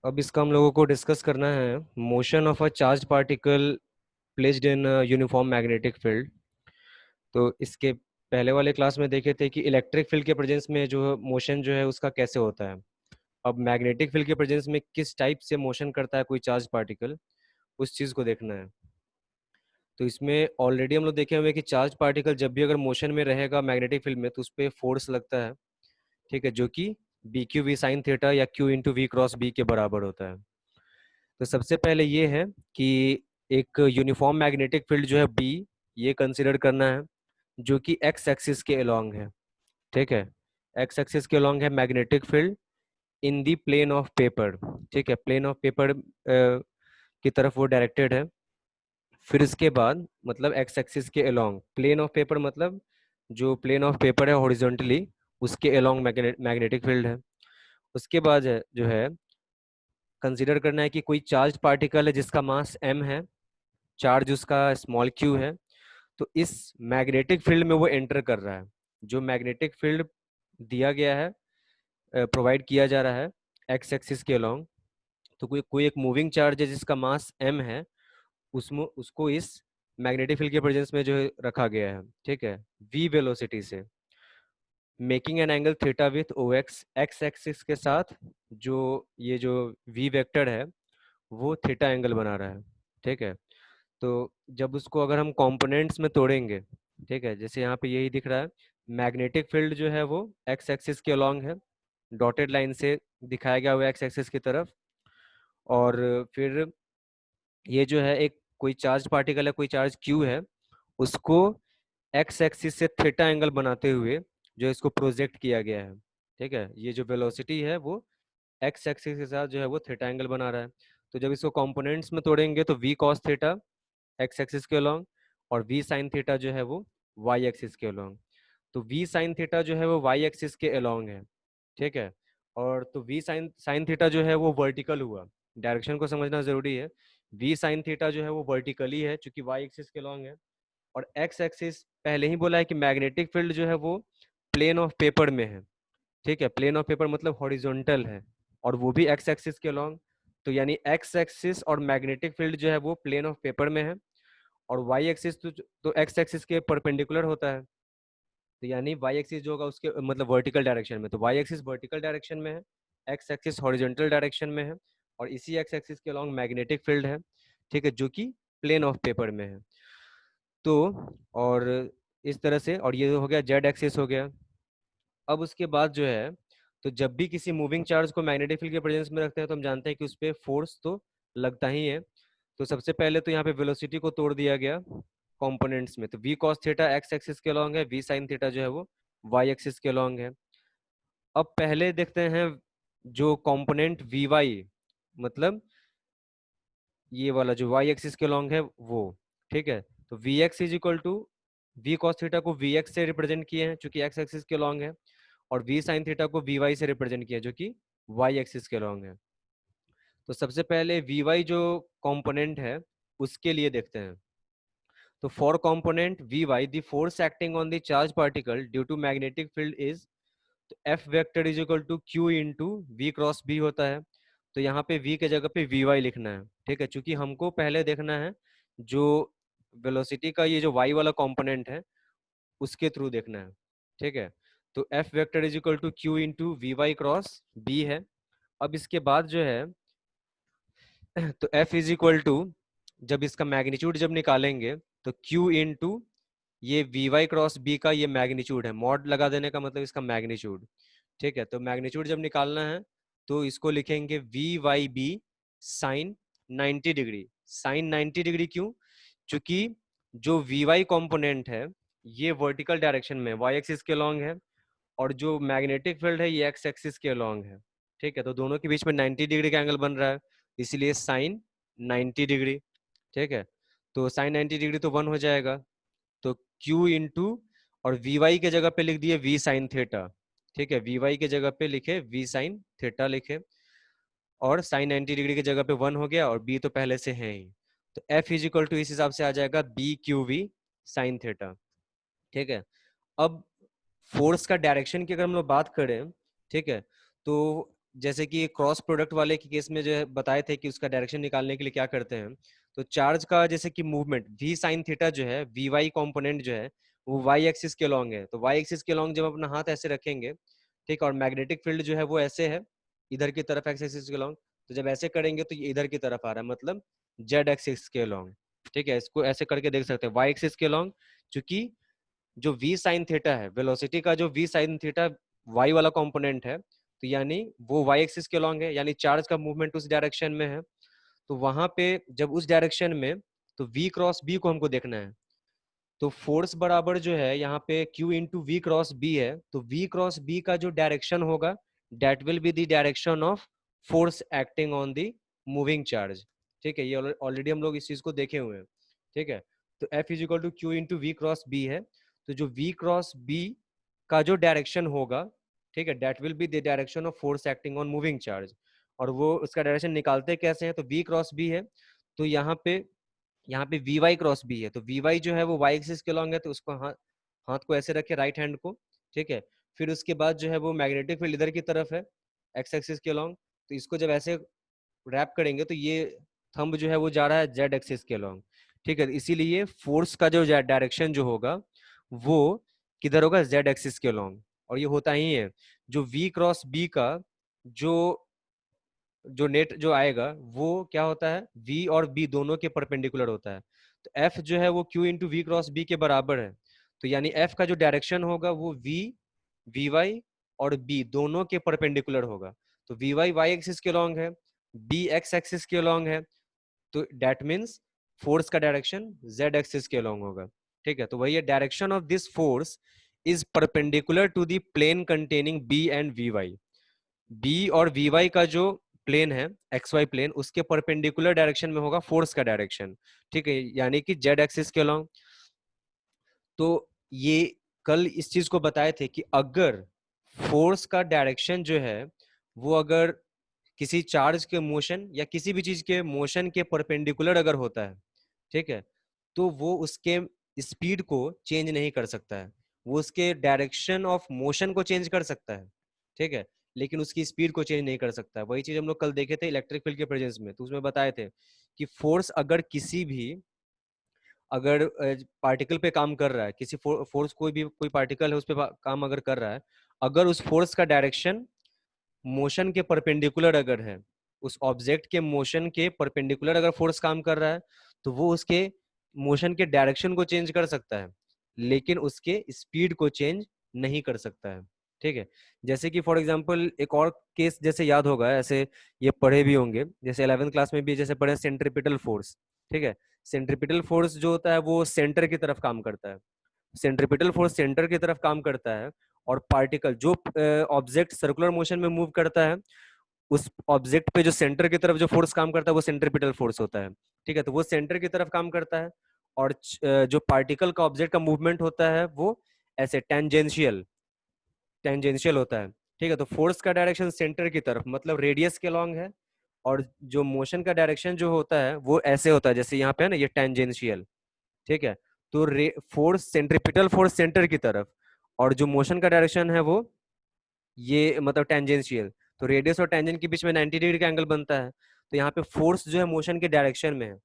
अब इसका हम लोगों को डिस्कस करना है motion of a charge particle placed in uniform magnetic field. तो इसके पहले वाले क्लास में देखे थे कि इलेक्ट्रिक फील्ड के प्रेजेंस में जो मोशन जो है उसका कैसे होता है। अब मैग्नेटिक फील्ड के प्रेजेंस में किस टाइप से मोशन करता है कोई चार्ज पार्टिकल, उस चीज़ को देखना है। तो इसमें ऑलरेडी हम लोग देखे हुए हैं कि चार्ज पार्टिकल जब भी अगर मोशन में रहेगा मैग्नेटिक फील्ड में तो उस पर फोर्स लगता है, ठीक है, जो कि B Q V sine theta या Q into V cross B के बराबर होता है। तो सबसे पहले ये है कि एक यूनिफॉर्म मैग्नेटिक फील्ड जो है बी, ये कंसिडर करना है जो कि एक्स एक्सिस के अलोंग है। ठीक है, एक्स एक्सिस के अलोंग है magnetic field in the plane of paper. ठीक है, प्लेन ऑफ पेपर की तरफ वो डायरेक्टेड है। फिर इसके बाद मतलब एक्स एक्सिस के अलोंग प्लेन ऑफ पेपर, मतलब जो प्लेन ऑफ पेपर है हॉरिजॉन्टली उसके अलोंग मैग्नेटिक फील्ड है। उसके बाद जो है कंसिडर करना है कि कोई चार्ज पार्टिकल है जिसका मास m है, चार्ज उसका स्मॉल q है। तो इस मैग्नेटिक फील्ड में वो एंटर कर रहा है। जो मैग्नेटिक फील्ड दिया गया है, प्रोवाइड किया जा रहा है एक्स एक्सिस के अलोंग। तो कोई कोई एक मूविंग चार्ज है जिसका मास m है, उसमें उसको इस मैग्नेटिक फील्ड के प्रेजेंस में जो है रखा गया है, ठीक है, v वेलोसिटी से, making an angle theta with O X, X axis के साथ जो ये जो v वेक्टर है वो थीटा एंगल बना रहा है। ठीक है, तो जब उसको अगर हम कंपोनेंट्स में तोड़ेंगे, ठीक है, जैसे यहाँ पे यही दिख रहा है, मैग्नेटिक फील्ड जो है वो एक्स एक्सिस के अलोंग है, डॉटेड लाइन से दिखाया गया हुआ एक्स एक्सिस की तरफ। और फिर ये जो है एक कोई चार्ज पार्टिकल है, कोई चार्ज क्यू है, उसको एक्स एक्सिस से थीटा एंगल बनाते हुए जो इसको प्रोजेक्ट किया गया है। ठीक है, ये जो वेलोसिटी है वो एक्स एक्सिस के साथ जो है वो थीटा एंगल बना रहा है। तो जब इसको कंपोनेंट्स में तोड़ेंगे तो v cos theta X axis के अलोंग, और वी साइन थीटा जो है वो वाई एक्सिस के अलोंग। तो वी साइन थीटा जो है वो वाई एक्सिस के अलोंग है। ठीक है, और तो वी साइन साइन थीटा जो है वो वर्टिकल हुआ, डायरेक्शन को समझना जरूरी है। वी साइन थीटा जो है वो वर्टिकली है चूंकि वाई एक्सिस के अलोंग है। और एक्स एक्सिस पहले ही बोला है कि मैग्नेटिक फील्ड जो है वो प्लेन ऑफ पेपर में है। ठीक है, प्लेन ऑफ पेपर मतलब हॉरिजॉन्टल है, और वो भी एक्स एक्सिस के अलोंग। तो यानी एक्स एक्सिस और मैग्नेटिक फील्ड जो है वो प्लेन ऑफ पेपर में है, और वाई एक्सिस तो एक्स एक्सिस के परपेंडिकुलर होता है। तो यानी वाई एक्सिस जो होगा उसके मतलब वर्टिकल डायरेक्शन में, तो वाई एक्सिस वर्टिकल डायरेक्शन में है, एक्स एक्सिस हॉरिजॉन्टल डायरेक्शन में है, और इसी एक्स एक्सिस के अलोंग मैग्नेटिक फील्ड है। ठीक है, जो कि प्लेन ऑफ पेपर में है। तो और इस तरह से, और ये हो गया जेड एक्सिस हो गया। अब उसके बाद जो है, तो जब भी किसी मूविंग चार्ज को मैग्नेटिक फील्ड के प्रेजेंस में रखते हैं तो हम जानते हैं कि उस पर फोर्स तो लगता ही है। तो सबसे पहले तो यहाँ पे वेलोसिटी को तोड़ दिया गया कंपोनेंट्स में। तो v cos theta X axis के अलोंग है, v sin थीटा जो है वो y एक्सिस के अलोंग है। अब पहले देखते हैं जो कंपोनेंट vy, मतलब ये वाला जो y एक्सिस के अलोंग है वो। ठीक है, तो vx is equal to v cos theta को vx से रिप्रेजेंट किए हैं चूंकि x एक्सिस के अलोंग है, और v sin थीटा को vy से रिप्रेजेंट किया जो कि y एक्सिस के अलोंग है। तो सबसे पहले vy जो कंपोनेंट है उसके लिए देखते हैं। तो for component vy the force acting on the charge particle due to magnetic field is, तो F vector is equal to Q into V cross B होता है। तो यहाँ पे v के जगह पे vy लिखना है। ठीक है, क्योंकि हमको पहले देखना है जो वेलोसिटी का ये जो y वाला कंपोनेंट है उसके थ्रू देखना है। ठीक है, तो F vector is equal to Q into V Y cross B है। अब इसके बाद जो है तो एफ इज इक्वल टू, जब इसका मैग्नीट्यूड जब निकालेंगे तो क्यू इंटू ये वी वाई क्रॉस बी का ये मैग्नीट्यूड है, मॉड लगा देने का मतलब इसका मैग्नीट्यूड। ठीक है, तो मैग्नीट्यूड जब निकालना है तो इसको लिखेंगे V Y B sine 90 degree. Sine 90 degree क्यों? क्योंकि जो वी वाई कॉम्पोनेंट है ये वर्टिकल डायरेक्शन में वाई एक्सिस के लॉन्ग है, और जो मैग्नेटिक फील्ड है ये एक्स एक्सिस के लॉन्ग है। ठीक है, तो दोनों के बीच में 90 डिग्री का एंगल बन रहा है, इसलिए साइन 90 डिग्री। ठीक है, तो साइन 90 डिग्री तो 1 हो जाएगा। तो Q इंटू, और वी वाई के जगह पे लिख दिए V साइन थीटा। ठीक है, वी वाई के जगह पे लिखे V साइन थीटा लिखे, और साइन 90 डिग्री की जगह पे 1 हो गया, और B तो पहले से है ही। तो F इज इक्वल टू इस हिसाब से आ जाएगा B Q V sine theta. ठीक है, अब फोर्स का डायरेक्शन की अगर हम लोग बात करें, ठीक है, तो जैसे कि क्रॉस प्रोडक्ट वाले के केस में जो है बताए थे कि उसका डायरेक्शन निकालने के लिए क्या करते हैं, तो चार्ज का जैसे कि मूवमेंट v साइन थीटा जो है, वी वाई कॉम्पोनेंट जो है वो वाई एक्सिस के लॉन्ग है, तो वाई एक्सिस के लॉन्ग जब अपना हाथ ऐसे रखेंगे, ठीक, और मैग्नेटिक फील्ड जो है वो ऐसे है इधर की तरफ एक्स एक्सिस के लॉन्ग, तो जब ऐसे करेंगे तो ये इधर की तरफ आ रहा है, मतलब जेड एक्सिस के लॉन्ग, ठीक है, इसको ऐसे करके देख सकते हैं वाई एक्सिस के लॉन्ग, क्योंकि जो v साइन थीटा है, वेलोसिटी का जो v साइन थीटा y वाला कंपोनेंट है, तो यानी वो y एक्सिस के लॉन्ग है, यानी चार्ज का मूवमेंट उस डायरेक्शन में है, तो वहां पे जब उस डायरेक्शन में, तो v क्रॉस b को हमको देखना है, तो फोर्स बराबर जो है यहाँ पे q into V cross B है, तो v क्रॉस b का जो डायरेक्शन होगा that will be the direction of force acting on the moving charge, ठीक है, ये ऑलरेडी हम लोग इस चीज को देखे हुए हैं, ठीक है, तो F is equal to Q into V cross B है, तो जो v क्रॉस b का जो डायरेक्शन होगा, ठीक है, that will be the direction of force acting on moving charge, और वो उसका डायरेक्शन निकालते कैसे हैं, तो v क्रॉस b है, तो यहाँ पे वी वाई क्रॉस बी है, तो वी वाई जो है वो वाई एक्सिस के लॉन्ग है, तो उसको हाथ हाथ को ऐसे रखे राइट हैंड को, ठीक है, फिर उसके बाद जो है वो मैग्नेटिक फील्ड इधर की तरफ है एक्स एक्सिस के लॉन्ग, तो इसको जब ऐसे रैप करेंगे तो ये थंब जो है वो जा रहा है जेड एक्सिस के लॉन्ग, ठीक है, इसीलिए फोर्स का जो डायरेक्शन जो होगा वो किधर होगा, जेड एक्सिस के लॉन्ग, और ये होता ही है जो वी क्रॉस बी का जो जो नेट जो आएगा वो क्या होता है, v और b दोनों के परपेंडिकुलर होता है, तो f जो है वो q into V cross b के बराबर है, तो यानी f का जो डायरेक्शन होगा वो v vy और b दोनों के परपेंडिकुलर होगा, तो vy y एक्सिस के लॉन्ग है, b x एक्सिस के लॉन्ग है, तो दैट मीन्स फोर्स का डायरेक्शन z एक्सिस के लॉन्ग होगा, ठीक है, तो वही है direction of this force is perpendicular to the plane containing b and vy, B और वी वाई का जो प्लेन है एक्स वाई प्लेन, उसके परपेंडिकुलर डायरेक्शन में होगा फोर्स का डायरेक्शन, ठीक है, यानी कि जेड एक्सिस के अलॉन्ग, तो ये कल इस चीज को बताए थे कि अगर फोर्स का डायरेक्शन जो है वो अगर किसी चार्ज के मोशन या किसी भी चीज के मोशन के परपेंडिकुलर अगर होता है, ठीक है, तो वो उसके स्पीड को चेंज नहीं कर सकता है, वो उसके डायरेक्शन ऑफ मोशन को चेंज कर सकता है, ठीक है, लेकिन उसकी स्पीड को चेंज नहीं कर सकता है, वही चीज हम लोग कल देखे थे इलेक्ट्रिक फील्ड के प्रेजेंस में, तो उसमें बताए थे कि फोर्स अगर किसी भी अगर पार्टिकल पे काम कर रहा है, किसी फोर्स कोई भी कोई पार्टिकल है उस पे काम अगर कर रहा है, अगर उस फोर्स का डायरेक्शन मोशन के परपेंडिकुलर अगर है, उस ऑब्जेक्ट के मोशन के परपेंडिकुलर अगर फोर्स काम कर रहा है, तो वो उसके मोशन के डायरेक्शन को चेंज कर सकता है, लेकिन उसके स्पीड को चेंज नहीं कर सकता है, ठीक है, जैसे कि फॉर एग्जांपल एक और केस जैसे याद होगा, ऐसे ये पढ़े भी होंगे, जैसे 11th क्लास में भी जैसे पढ़े सेंट्रीपिटल फोर्स, ठीक है, सेंट्रीपिटल फोर्स जो होता है वो सेंटर की तरफ काम करता है, सेंट्रीपिटल फोर्स सेंटर की तरफ काम करता है, और पार्टिकल जो ऑब्जेक्ट सर्कुलर मोशन में मूव करता है, उस ऑब्जेक्ट पे जो सेंटर की तरफ जो फोर्स काम करता है वो सेंट्रीपिटल फोर्स होता है, ठीक है, तो वो सेंटर की तरफ काम करता है, और जो पार्टिकल का ऑब्जेक्ट का मूवमेंट होता है वो ऐसे टेंजेंशियल टेंजेंशियल होता है, ठीक है, तो फोर्स का डायरेक्शन सेंटर की तरफ मतलब रेडियस के लॉन्ग है, और जो मोशन का डायरेक्शन जो होता है वो ऐसे होता है, जैसे यहाँ पे है ना ये टेंजेंशियल, ठीक है, तो फोर्स सेंट्रीपिटल फोर्स सेंटर की तरफ, और जो मोशन का डायरेक्शन है वो ये मतलब टेंजेंशियल, तो रेडियस और टेंजेंट के बीच में 90 डिग्री का एंगल बनता है, तो यहाँ पे फोर्स जो है मोशन के डायरेक्शन में है,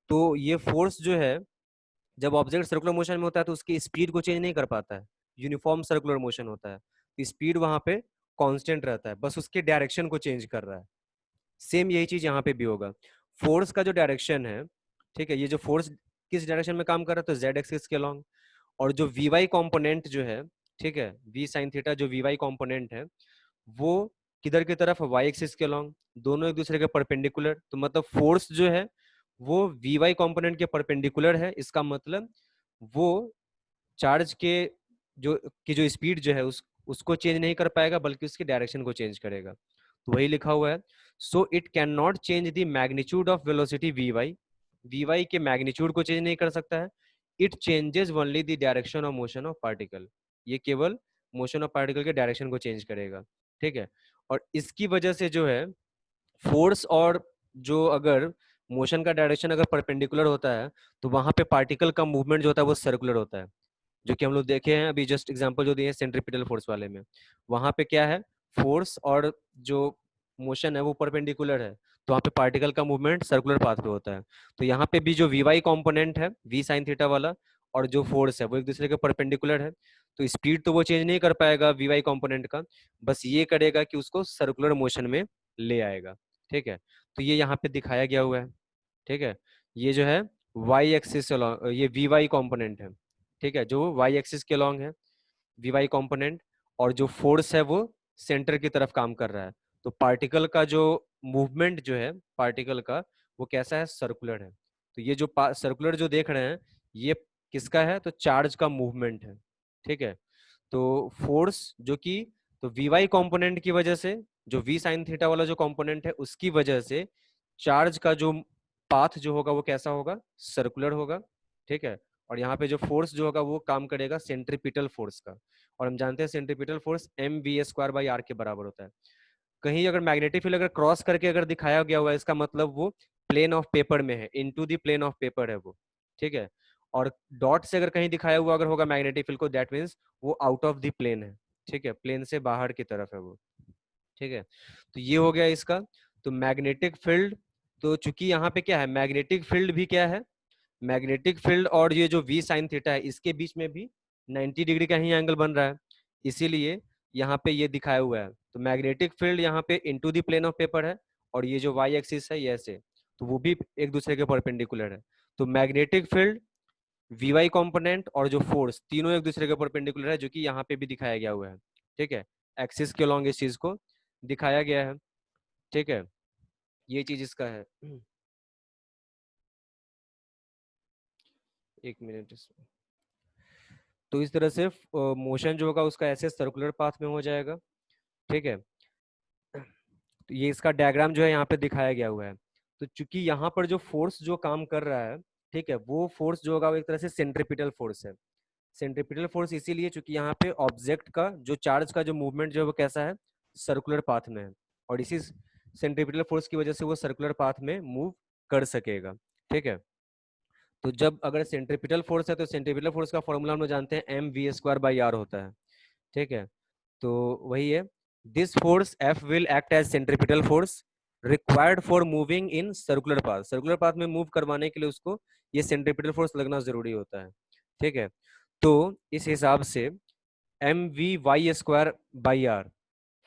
तो ये फोर्स जो है जब ऑब्जेक्ट सर्कुलर मोशन में होता है तो उसकी स्पीड को चेंज नहीं कर पाता है, यूनिफॉर्म सर्कुलर मोशन होता है, तो स्पीड वहां पे कांस्टेंट रहता है, बस उसके डायरेक्शन को चेंज कर रहा है, सेम यही चीज यहाँ पे भी होगा, फोर्स का जो डायरेक्शन है, ठीक है, ये जो फोर्स किस डायरेक्शन में काम कर रहा है, तो जेड एक्सिस के अलॉन्ग, और जो वी वाई कॉम्पोनेंट जो है, ठीक है, वी साइन थीटा जो वी वाई कॉम्पोनेंट है वो किधर की तरफ, वाई एक्सिस के अलॉन्ग, दोनों एक दूसरे के परपेंडिकुलर, तो मतलब फोर्स जो है वो वी वाई कॉम्पोनेंट के परपेंडिकुलर है, इसका मतलब वो चार्ज के जो की जो स्पीड जो है उसको चेंज नहीं कर पाएगा, बल्कि उसकी डायरेक्शन को चेंज करेगा, तो वही लिखा हुआ है, so it can not change the magnitude of velocity V Y के मैग्नीट्यूड को चेंज नहीं कर सकता है, it changes only the direction of motion of particle, ये केवल मोशन ऑफ पार्टिकल के डायरेक्शन को चेंज करेगा, ठीक है, और इसकी वजह से जो है फोर्स और जो अगर मोशन का डायरेक्शन अगर परपेंडिकुलर होता है, तो वहां पे पार्टिकल का मूवमेंट जो होता है वो सर्कुलर होता है, जो कि हम लोग देखे हैं अभी जस्ट एग्जांपल जो दिए सेंट्रीपिटल फोर्स वाले में, वहां पे क्या है, फोर्स और जो मोशन है वो परपेंडिकुलर है, तो वहाँ पे पार्टिकल का मूवमेंट सर्कुलर पाथ पे होता है। तो यहाँ पे भी जो वी वाई कॉम्पोनेंट है, वी साइन थीटा वाला, और जो फोर्स है वो एक दूसरे के परपेंडिकुलर है। तो स्पीड तो वो चेंज नहीं कर पाएगा वी वाई कॉम्पोनेंट का, बस ये करेगा कि उसको सर्कुलर मोशन में ले आएगा। ठीक है, तो ये यहाँ पे दिखाया गया हुआ है। ठीक है, ये जो है वाई एक्सिस ये वी वाई कॉम्पोनेंट है। ठीक है, जो वाई एक्सिस के अलॉन्ग है वी वाई कॉम्पोनेंट, और जो फोर्स है वो सेंटर की तरफ काम कर रहा है। तो पार्टिकल का जो मूवमेंट जो है पार्टिकल का, वो कैसा है, सर्कुलर है। तो ये जो सर्कुलर जो देख रहे हैं, ये किसका है, तो चार्ज का मूवमेंट है। ठीक है, तो फोर्स जो कि, तो वी वाई कॉम्पोनेंट की वजह से, जो वी साइन थीटा वाला जो कॉम्पोनेंट है उसकी वजह से चार्ज का जो पाथ जो होगा वो कैसा होगा, सर्कुलर होगा। ठीक है, और यहाँ पे जो फोर्स जो होगा वो काम करेगा सेंट्रीपिटल फोर्स का, और हम जानते हैं centripetal force M V square by R के बराबर होता है। कहीं अगर मैग्नेटिक फील्ड अगर क्रॉस करके अगर दिखाया गया हुआ है, इसका मतलब वो प्लेन ऑफ पेपर में है, into the plane of paper है वो। ठीक है, और डॉट से अगर कहीं दिखाया हुआ अगर होगा मैग्नेटिक फील्ड को, दैट मीन्स वो आउट ऑफ द प्लेन है। ठीक है, प्लेन से बाहर की तरफ है वो। ठीक है, तो ये हो गया इसका। तो मैग्नेटिक फील्ड, तो चूंकि यहाँ पे क्या है, मैग्नेटिक फील्ड भी क्या है, मैग्नेटिक फील्ड और ये जो वी साइन थीटा है इसके बीच में भी 90 डिग्री का ही एंगल बन रहा है, इसीलिए यहाँ पे ये दिखाया हुआ है। तो मैग्नेटिक फील्ड यहाँ पे into the plane of paper है, और ये जो वाई एक्सिस है ये ऐसे, तो वो भी एक दूसरे के परपेंडिकुलर है। तो magnetic field, V Y component और जो फोर्स, तीनों एक दूसरे के परपेंडिकुलर है, जो कि यहाँ पे भी दिखाया गया हुआ है। ठीक है, एक्सिस के अलॉन्ग इस चीज को दिखाया गया है। ठीक है, ये चीज इसका है। एक मिनट इसमें। तो इस तरह से मोशन जो होगा उसका ऐसे सर्कुलर पाथ में हो जाएगा। ठीक है, तो ये इसका डायग्राम जो है यहाँ पे दिखाया गया हुआ है। तो चूंकि यहाँ पर जो फोर्स जो काम कर रहा है, ठीक है, वो फोर्स जो होगा वो एक तरह से सेंट्रीपिटल फोर्स है। सेंट्रीपिटल फोर्स इसीलिए चूंकि यहाँ पे ऑब्जेक्ट का जो चार्ज का जो मूवमेंट जो है वो कैसा है, सर्कुलर पाथ में है, और इसी सेंट्रीपिटल फोर्स की वजह से वो सर्कुलर पाथ में मूव कर सकेगा। ठीक है, तो जब अगर सेंट्रीपिटल फोर्स है तो सेंट्रीपिटल फोर्स का फॉर्मूला हम लोग जानते हैं M V square by R होता है। ठीक है, तो वही है, this force F will act as centripetal force required for moving in circular path. Circular path में मूव करवाने के लिए उसको ये सेंट्रीपिटल फोर्स लगना जरूरी होता है। ठीक है, तो इस हिसाब से M V Y square by R,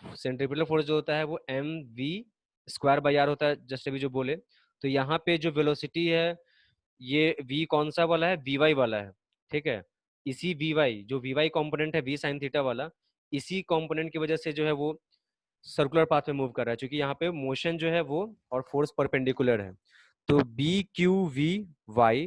centripetal force जो होता है वो M V square by R होता है, जस्ट अभी जो बोले। तो यहाँ पे जो वेलोसिटी है, ये v कौन सा वाला है, वी वाई वाला है। ठीक है, इसी वी वाई जो वी वाई कॉम्पोनेंट है वी साइन थीटा वाला, इसी कॉम्पोनेंट की वजह से जो है वो सर्कुलर पाथ में मूव कर रहा है, क्योंकि यहाँ पे मोशन जो है वो और फोर्स परपेंडिकुलर है। तो बी क्यू वी वाई,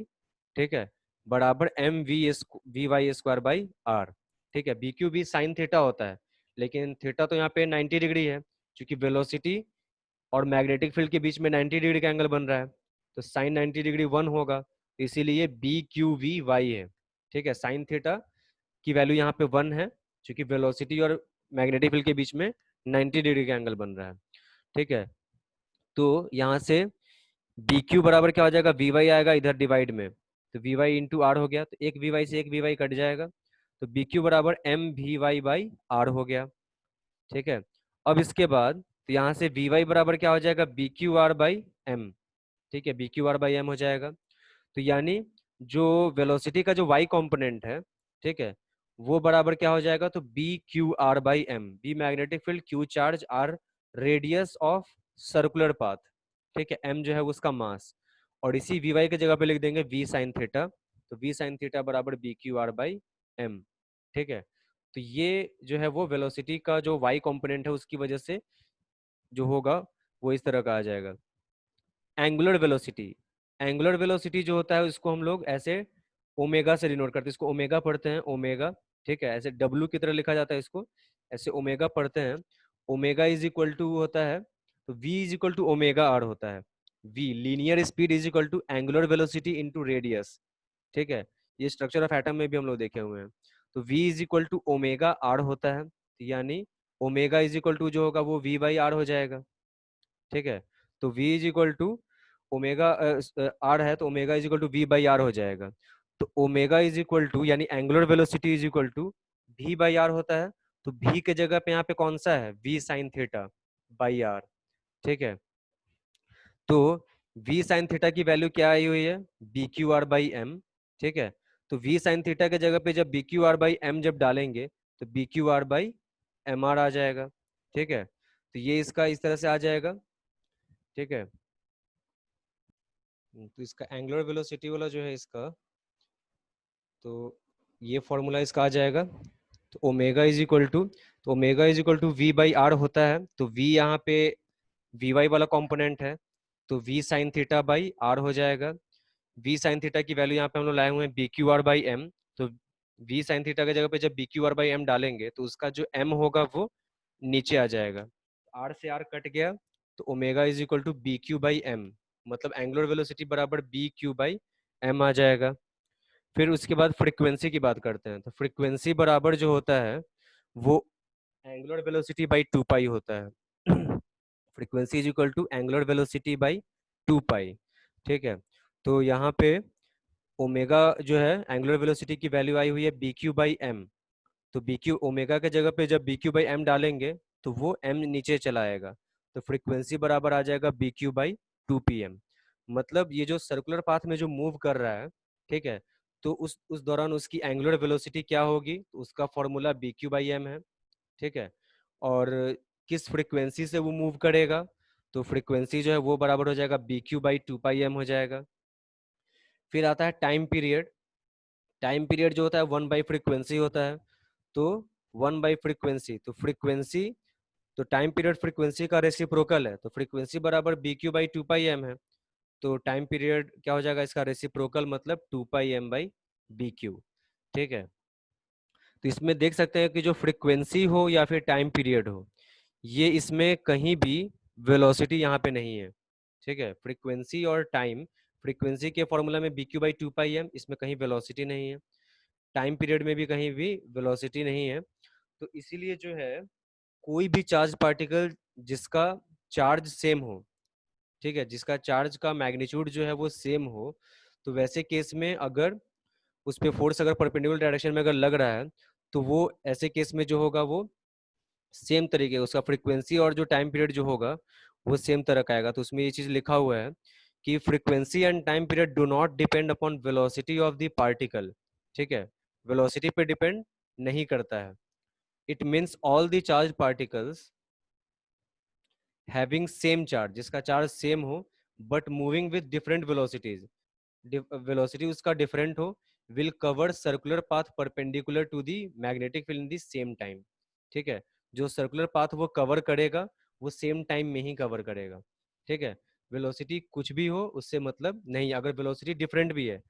ठीक है, बराबर M V Y square by R. ठीक है, B Q B sine theta होता है, लेकिन थीटा तो यहाँ पे 90 डिग्री है, क्योंकि वेलोसिटी और मैग्नेटिक फील्ड के बीच में 90 डिग्री का एंगल बन रहा है, तो साइन 90 डिग्री 1 होगा, तो इसीलिए बी क्यू वी वाई है। ठीक है, साइन थीटा की वैल्यू यहाँ पे 1 है, क्योंकि वेलोसिटी और मैग्नेटिक फील्ड के बीच में 90 डिग्री का एंगल बन रहा है। ठीक है, तो यहाँ से बी क्यू बराबर क्या हो जाएगा, वी वाई आएगा इधर डिवाइड में, तो वी वाई इंटू आर हो गया, तो एक वी वाई से एक वी वाई कट जाएगा, तो बी क्यू बराबर M V Y by R हो गया। ठीक है, अब इसके बाद तो यहाँ से वी वाई बराबर क्या हो जाएगा, B Q R by M. ठीक है, B Q R by M हो जाएगा। तो यानी जो वेलोसिटी का जो वाई कंपोनेंट है, ठीक है, वो बराबर क्या हो जाएगा, तो B Q R by M, B magnetic field, Q charge, R radius of circular path. ठीक है, एम जो है उसका मास, और इसी वी वाई की जगह पे लिख देंगे वी साइन थीटा, तो वी साइन थीटा बराबर B Q R by M. ठीक है, तो ये जो है वो वेलोसिटी का जो वाई कंपोनेंट है उसकी वजह से जो होगा वो इस तरह का आ जाएगा। एंगुलर वेलोसिटी, एंगुलर वेलोसिटी जो होता है उसको हम लोग ऐसे ओमेगा से डिनोट करते हैं, इसको ओमेगा पढ़ते हैं, ओमेगा। ठीक है, ऐसे डब्लू की तरह लिखा जाता है इसको, ऐसे ओमेगा पढ़ते हैं। ओमेगा इज इक्वल टू होता है, तो V is equal to omega R होता है। V linear speed is equal to angular velocity into radius. ठीक है, ये स्ट्रक्चर ऑफ एटम में भी हम लोग देखे हुए हैं। तो v is equal to omega R होता है, तो यानी ओमेगा इज इक्वल टू जो होगा वो v बाई आर हो जाएगा। ठीक है, तो v is equal to omega R है, तो omega is equal to V by R हो जाएगा। तो ओमेगा इज इक्वल टू यानी angular velocity is equal to v by R होता है, तो v के जगह पे यहाँ पे कौन सा है, v sine theta by R. ठीक है। तो v साइन थीटा की वैल्यू क्या आई हुई है, B Q R by M. ठीक है, तो v साइन थीटा के जगह पे जब B Q R by M जब डालेंगे तो B Q R by M R आ जाएगा। ठीक है, तो ये इसका इस तरह से आ जाएगा। ठीक है, तो इसका एंगुलर वेलोसिटी वाला जो है इसका, तो ये फॉर्मूला इसका आ जाएगा। तो ओमेगा इज इक्वल टू, तो omega is equal to V by R होता है। तो v यहाँ पे वी वाई वाला कंपोनेंट है, तो v sine theta by R हो जाएगा। v साइन थीटा की वैल्यू यहाँ पे हम लोग लाए हुए हैं B Q R by M. तो v साइन थीटा की जगह पे जब B Q R by M डालेंगे तो उसका जो m होगा वो नीचे आ जाएगा। r से r कट गया, तो omega is equal to B Q by M, मतलब एंगुलर वेलोसिटी बराबर बी क्यू बाई एम आ जाएगा। फिर उसके बाद फ्रीक्वेंसी की बात करते हैं, तो फ्रीक्वेंसी बराबर जो होता है वो angular velocity by two pi होता है। Frequency is equal to angular velocity by two pi. ठीक है, तो यहाँ पे ओमेगा जो है एंगुलर वेलोसिटी की वैल्यू आई हुई है बी क्यू बाई एम। तो बी क्यू ओमेगा के जगह पे जब बी क्यू बाई एम डालेंगे तो वो एम नीचे चला आएगा, तो फ्रीक्वेंसी बराबर आ जाएगा B Q by two pi M. मतलब ये जो सर्कुलर पाथ में जो मूव कर रहा है, ठीक है, तो उस दौरान उसकी एंगुलर वेलोसिटी क्या होगी, तो उसका formula B Q by M है। ठीक है, और किस फ्रीक्वेंसी से वो मूव करेगा, तो फ्रीक्वेंसी जो है वो बराबर हो जाएगा B Q by two pi M हो जाएगा। फिर आता है टाइम पीरियड। टाइम पीरियड जो होता है वन बाई फ्रीक्वेंसी होता है। तो वन बाई फ्रीक्वेंसी, तो फ्रीक्वेंसी, तो टाइम पीरियड फ्रीक्वेंसी का रेसिप्रोकल है, तो फ्रीक्वेंसी बराबर B Q by two pi M है। तो टाइम पीरियड क्या हो जाएगा इसका रेसिप्रोकल, मतलब two pi M by B Q. ठीक है, तो इसमें देख सकते हैं कि जो फ्रीक्वेंसी हो या फिर टाइम पीरियड हो, ये इसमें कहीं भी वेलोसिटी यहाँ पे नहीं है। ठीक है, फ्रीक्वेंसी और टाइम, फ्रीक्वेंसी के फॉर्मूला में B Q by two pi M, इसमें कहीं वेलोसिटी नहीं है। टाइम पीरियड में भी कहीं भी वेलोसिटी नहीं है। तो इसीलिए जो है कोई भी चार्ज पार्टिकल जिसका चार्ज सेम हो, ठीक है, जिसका चार्ज का मैग्नीट्यूड जो है वो सेम हो, तो वैसे केस में अगर उस पे फोर्स अगर परपेंडिकुलर डायरेक्शन में अगर लग रहा है, तो वो ऐसे केस में जो होगा वो सेम तरीके उसका फ्रीक्वेंसी और जो टाइम पीरियड जो होगा वो सेम तरह का आएगा। तो उसमें ये चीज लिखा हुआ है कि frequency and time period do not depend upon velocity of the particle. ठीक है, वेलोसिटी पे डिपेंड नहीं करता है। It means all the charge particles having same charge, जिसका चार्ज सेम हो but moving with different velocities, velocity उसका different हो, will cover circular path perpendicular to the magnetic field in the same time. ठीक है, जो circular path वो cover करेगा वो सेम टाइम में ही कवर करेगा। ठीक है, वेलोसिटी कुछ भी हो उससे मतलब नहीं, अगर वेलोसिटी डिफरेंट भी है,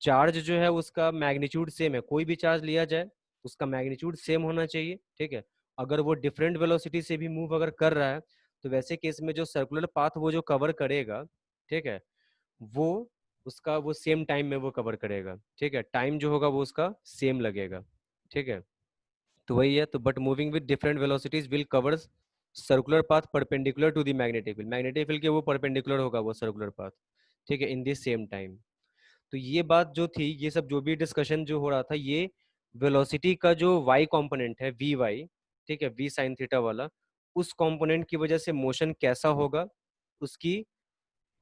चार्ज जो है उसका मैग्नीट्यूड सेम है, कोई भी चार्ज लिया जाए उसका मैग्नीट्यूड सेम होना चाहिए। ठीक है, अगर वो डिफरेंट वेलोसिटी से भी मूव अगर कर रहा है, तो वैसे केस में जो सर्कुलर पाथ वो जो कवर करेगा, ठीक है, वो उसका वो सेम टाइम में वो कवर करेगा। ठीक है, टाइम जो होगा वो उसका सेम लगेगा। ठीक है, तो वही है, तो but moving with different velocities will cover circular path perpendicular to the magnetic field, magnetic field के वो परपेंडिकुलर होगा वो सर्कुलर पाथ। ठीक है, इन द सेम टाइम। तो ये बात जो थी, ये सब जो भी डिस्कशन जो हो रहा था, ये वेलोसिटी का जो वाई कंपोनेंट है वी वाई, ठीक है, वी साइन थीटा वाला, उस कंपोनेंट की वजह से मोशन कैसा होगा उसकी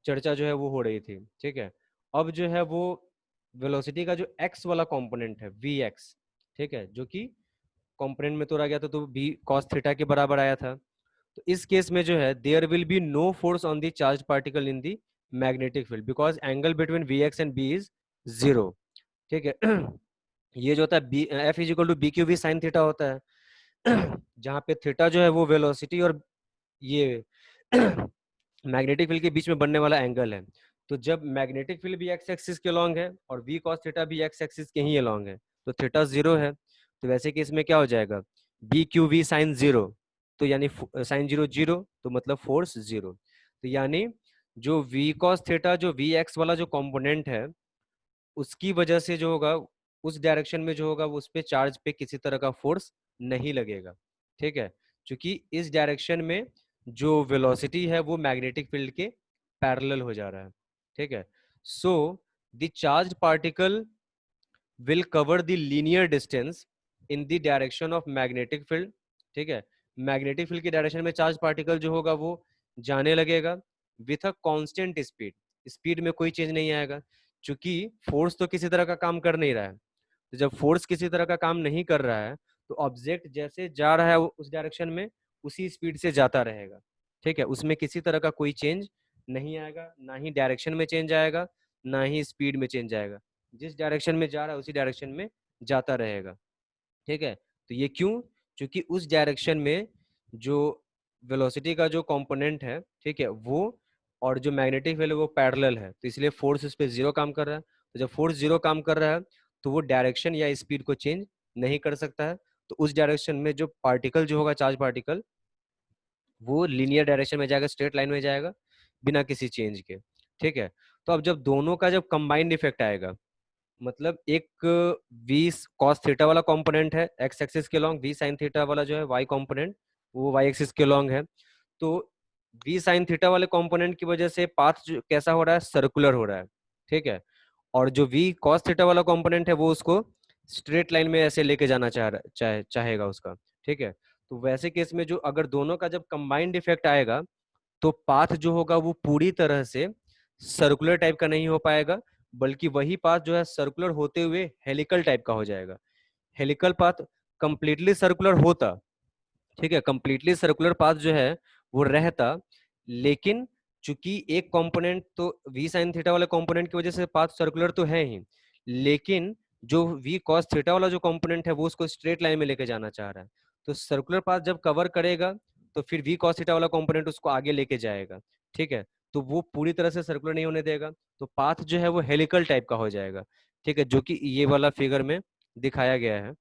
चर्चा जो है वो हो रही थी। ठीक है, अब जो है वो वेलोसिटी का जो एक्स वाला कंपोनेंट है वी एक्स, ठीक है, जो कि कंपोनेंट में तोड़ा गया था तो बी कॉस थीटा के बराबर आया था। तो इस केस में जो है there will be no force on the charge particle in the magnetic field because angle between V X and B is zero. ठीक है, ये जो होता है B F is equal to B Q V sine theta होता है, जहाँ पे थीटा जो है वो वेलोसिटी और ये मैग्नेटिक फील्ड के बीच में बनने वाला एंगल है। तो जब मैग्नेटिक फील्ड भी एक्स एक्सिस के अलॉन्ग है और वी कॉस थीटा भी एक्स एक्सिस के ही अलॉन्ग है, तो थीटा जीरो है, तो वैसे केस में क्या हो जाएगा, B Q V sine zero, तो यानी साइन जीरो जीरो, तो मतलब फोर्स जीरो। तो यानी जो वी कॉस थीटा जो वी एक्स वाला जो कंपोनेंट है उसकी वजह से जो होगा उस डायरेक्शन में जो होगा वो उस पे चार्ज पे किसी तरह का फोर्स नहीं लगेगा। ठीक है, क्योंकि इस डायरेक्शन में जो वेलोसिटी है वो मैग्नेटिक फील्ड के पैरेलल हो जा रहा है। ठीक है, so the charge particle will cover the linear distance in the direction of magnetic field. ठीक है, मैग्नेटिक फील्ड की डायरेक्शन में चार्ज पार्टिकल जो होगा वो जाने लगेगा with a constant speed, speed में कोई चेंज नहीं आएगा, क्योंकि फोर्स तो किसी तरह का काम कर नहीं रहा है। तो जब फोर्स किसी तरह का काम नहीं कर रहा है तो ऑब्जेक्ट जैसे जा रहा है उस डायरेक्शन में उसी स्पीड से जाता रहेगा। ठीक है, उसमें किसी तरह का कोई चेंज नहीं आएगा, ना ही डायरेक्शन में चेंज आएगा, ना ही स्पीड में चेंज आएगा। जिस डायरेक्शन में जा रहा है उसी डायरेक्शन में जाता रहेगा। ठीक है, तो ये क्यों? क्योंकि उस डायरेक्शन में जो वेलोसिटी का जो कंपोनेंट है, ठीक है, वो और जो मैग्नेटिक फील्ड है वो पैरेलल है, तो इसलिए फोर्स उस पर जीरो काम कर रहा है। तो जब फोर्स जीरो काम कर रहा है तो वो डायरेक्शन या स्पीड को चेंज नहीं कर सकता है। तो उस डायरेक्शन में जो पार्टिकल जो होगा, चार्ज पार्टिकल, वो लीनियर डायरेक्शन में जाएगा, स्ट्रेट लाइन में जाएगा बिना किसी चेंज के। ठीक है, तो अब जब दोनों का जब कंबाइंड इफेक्ट आएगा, मतलब एक वी कॉस थीटा वाला कंपोनेंट है एक्स एक्सिस के लॉन्ग, वी साइन थीटा वाला जो है वाई कंपोनेंट वो वाई एक्सिस के लॉन्ग है। तो वी साइन थीटा वाले कंपोनेंट की वजह से पाथ जो कैसा हो रहा है, सर्कुलर हो रहा है। ठीक है, और जो वी कॉस थीटा वाला कंपोनेंट है वो उसको स्ट्रेट लाइन में ऐसे लेके जाना चाहेगा उसका। ठीक है, तो वैसे केस में जो अगर दोनों का जब कंबाइंड इफेक्ट आएगा तो पाथ जो होगा वो पूरी तरह से सर्कुलर टाइप का नहीं हो पाएगा, बल्कि वही पाथ जो है सर्कुलर होते हुए हेलिकल टाइप का हो जाएगा। हेलिकल पाथ कंप्लीटली सर्कुलर होता, ठीक है, कंप्लीटली सर्कुलर पाथ जो है वो रहता, लेकिन चूंकि एक कंपोनेंट तो वी साइन थीटा वाले कंपोनेंट की वजह से पाथ सर्कुलर तो है ही, लेकिन जो वी कॉस थीटा वाला जो कंपोनेंट है वो उसको स्ट्रेट लाइन में लेके जाना चाह रहा है। तो सर्कुलर पाथ जब कवर करेगा तो फिर वी कॉस थीटा वाला कंपोनेंट उसको आगे लेके जाएगा। ठीक है, तो वो पूरी तरह से सर्कुलर नहीं होने देगा, तो पाथ जो है वो हेलिकल टाइप का हो जाएगा। ठीक है, जो कि ये वाला फिगर में दिखाया गया है।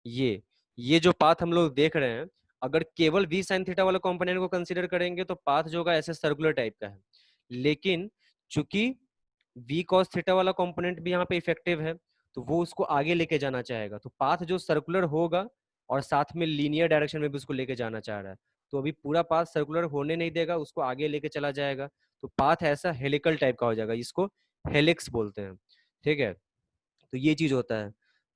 ये जो पाथ हम लोग देख रहे हैं, अगर केवल वी साइन थीटा वाले कंपोनेंट को कंसीडर करेंगे तो पाथ जो होगा ऐसे सर्कुलर टाइप का है, लेकिन चूंकि वी कॉस थीटा वाला कंपोनेंट भी यहाँ पे इफेक्टिव है तो वो उसको आगे लेके जाना चाहेगा, तो पाथ जो सर्कुलर होगा और साथ में लीनियर डायरेक्शन में भी उसको लेके जाना चाह रहा है, तो अभी पूरा पाथ सर्कुलर होने नहीं देगा, उसको आगे लेके चला जाएगा। तो पाथ ऐसा हेलिकल टाइप का हो जाएगा, इसको हेलिक्स बोलते हैं। ठीक है, तो ये चीज होता है।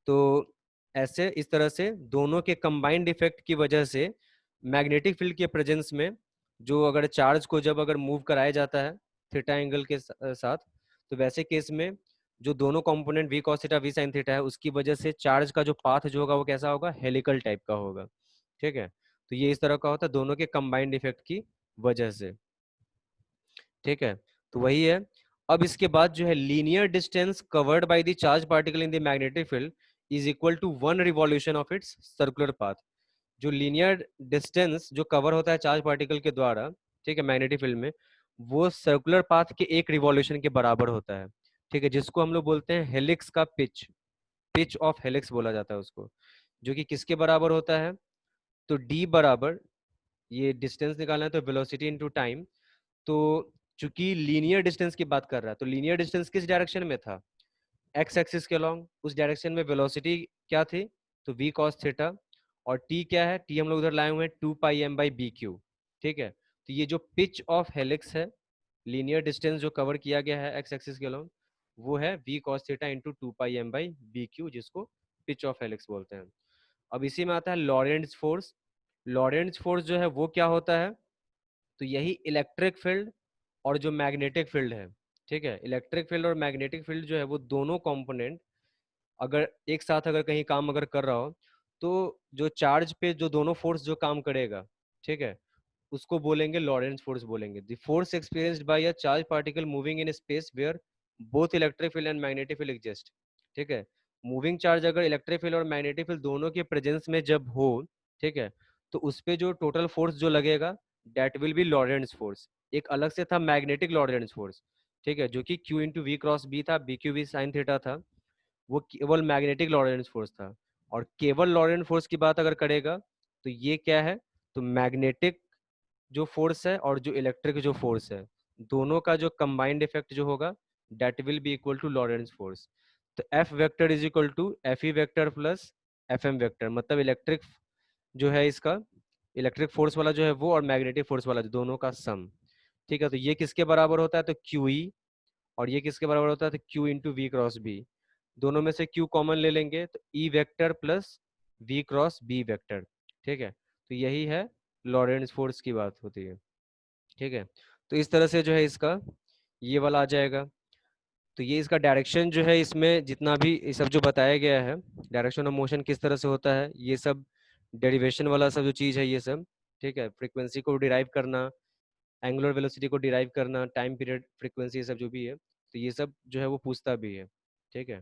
तो ऐसे इस तरह से दोनों के कंबाइंड इफेक्ट की वजह से मैग्नेटिक फील्ड के प्रेजेंस में जो अगर चार्ज को जब अगर मूव कराया जाता है थीटा एंगल के साथ, तो वैसे केस में जो दोनों component V cos theta V sine theta है उसकी वजह से चार्ज का जो पाथ जो होगा वो कैसा होगा, हेलिकल टाइप का होगा। ठीक है, तो ये इस तरह का होता है दोनों के कंबाइंड इफेक्ट की वजह से। ठीक है, तो वही है। अब इसके बाद जो है linear distance covered by the charge particle in the magnetic field is equal to one revolution of its circular path. जो लीनियर डिस्टेंस जो कवर होता है चार्ज पार्टिकल के द्वारा, ठीक है, मैग्नेटिक फील्ड में, वो सर्कुलर पाथ के एक रिवॉल्यूशन के बराबर होता है। ठीक है, जिसको हम लोग बोलते हैं हेलिक्स का पिच, पिच ऑफ हेलिक्स बोला जाता है उसको, जो कि किसके बराबर होता है, तो डी बराबर, ये डिस्टेंस निकालना है तो वेलोसिटी इनटू टाइम। तो चूंकि लीनियर डिस्टेंस की बात कर रहा है तो लीनियर डिस्टेंस किस डायरेक्शन में था, एक्स एक्सिस के लॉन्ग, उस डायरेक्शन में वेलोसिटी क्या थी, तो वी कॉस थीटा, और टी क्या है, टी हम लोग उधर लाए हुए हैं 2 पाई m/b क्यू। ठीक है, तो ये जो पिच ऑफ हेलिक्स है, लीनियर डिस्टेंस जो कवर किया गया है एक्स एक्सिस के लॉन्ग, वो है V cos theta into 2 pi m/b Q, जिसको पिच ऑफ हेलिक्स बोलते हैं। अब इसी में आता है लॉरेंट्ज फोर्स। लॉरेंट्ज फोर्स जो है वो क्या होता है, तो यही इलेक्ट्रिक फील्ड और जो मैग्नेटिक फील्ड है, ठीक है, इलेक्ट्रिक फील्ड और मैग्नेटिक फील्ड जो है वो दोनों कंपोनेंट अगर एक साथ अगर कहीं काम अगर कर रहा हो तो जो चार्ज पे जो दोनों फोर्स जो काम करेगा, ठीक है, उसको बोलेंगे लॉरेंट्ज फोर्स बोलेंगे। The force experienced by a charge particle moving in space where both electric field and magnetic field exist. ठीक है, मूविंग चार्ज अगर इलेक्ट्रिक फील्ड और मैग्नेटिक फील्ड दोनों के प्रेजेंस में जब हो, ठीक है, तो उस पे जो टोटल फोर्स जो लगेगा दैट विल बी लॉरेंट्ज फोर्स। एक अलग से था मैग्नेटिक लॉरेंट्ज फोर्स, ठीक है, जो कि Q into V cross B था, B Q V sine theta था, वो केवल मैग्नेटिक लॉरेंट्ज फोर्स था। और केवल लॉरेंट्ज फोर्स की बात अगर करेगा तो ये क्या है, तो मैग्नेटिक जो फोर्स है और जो इलेक्ट्रिक जो फोर्स है दोनों का जो कंबाइंड इफेक्ट जो होगा that will be equal to Lorentz force. तो F vector is equal to F E vector plus F M vector, मतलब इलेक्ट्रिक जो है इसका इलेक्ट्रिक फोर्स वाला जो है वो और मैग्नेटिक फोर्स वाला जो दोनों का सम। ठीक है, तो ये किसके बराबर होता है, तो क्यू ई, और ये किसके बराबर होता है, तो Q into V cross B. दोनों में से क्यू कॉमन ले लेंगे तो E vector plus V cross B vector. ठीक है, तो यही है लॉरेंट्ज फोर्स की बात होती है। ठीक है। तो इस तरह से जो है इसका ये वाला आ जाएगा। तो ये इसका डायरेक्शन जो है, इसमें जितना भी ये सब जो बताया गया है, डायरेक्शन ऑफ मोशन किस तरह से होता है, ये सब डेरिवेशन वाला सब जो चीज़ है ये सब, ठीक है, फ्रीक्वेंसी को डिराइव करना, एंगुलर वेलोसिटी को डिराइव करना, टाइम पीरियड, फ्रीक्वेंसी, ये सब जो भी है, तो ये सब जो है वो पूछता भी है। ठीक है।